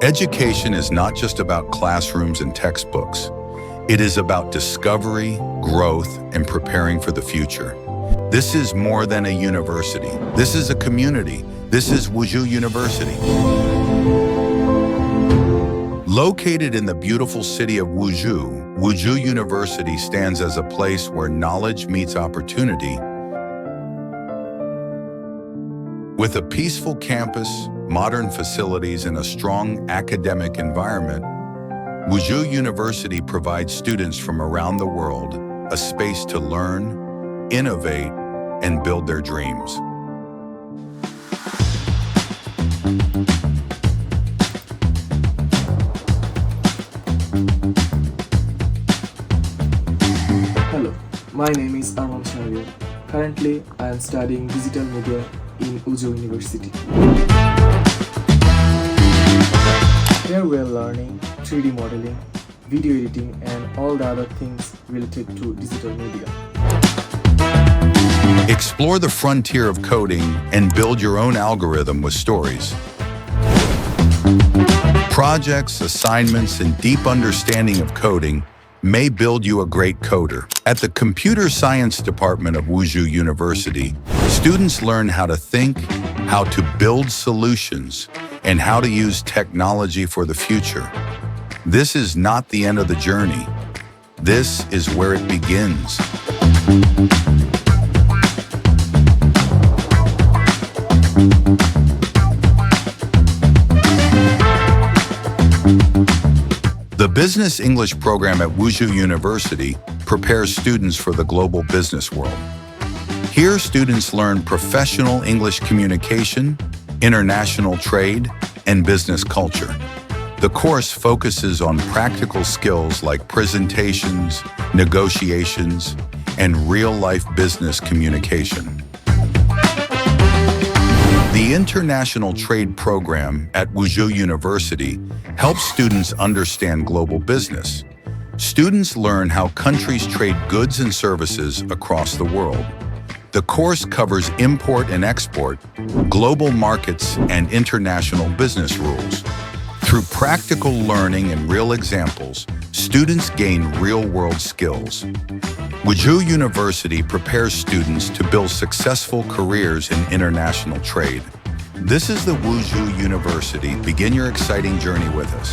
Education is not just about classrooms and textbooks. It is about discovery, growth, and preparing for the future. This is more than a university. This is a community. This is Wuzhou University. Located in the beautiful city of Wuzhou, Wuzhou University stands as a place where knowledge meets opportunity. With a peaceful campus, modern facilities, and a strong academic environment, Wuzhou University provides students from around the world a space to learn, innovate, and build their dreams. Hello, my name is Arman Shahir. Currently, I am studying digital media in Wuzhou University. Here we are learning 3D modeling, video editing, and all the other things related to digital media. Explore the frontier of coding and build your own algorithm with stories. Projects, assignments, and deep understanding of coding may build you a great coder. At the Computer Science Department of Wuzhou University, students learn how to think, how to build solutions, and how to use technology for the future. This is not the end of the journey. This is where it begins. The Business English program at Wuzhou University prepares students for the global business world. Here, students learn professional English communication, international trade, and business culture. The course focuses on practical skills like presentations, negotiations, and real-life business communication. The International Trade Program at Wuzhou University helps students understand global business. Students learn how countries trade goods and services across the world. The course covers import and export, global markets, and international business rules. Through practical learning and real examples, students gain real-world skills. Wuzhou University prepares students to build successful careers in international trade. This is the Wuzhou University. Begin your exciting journey with us.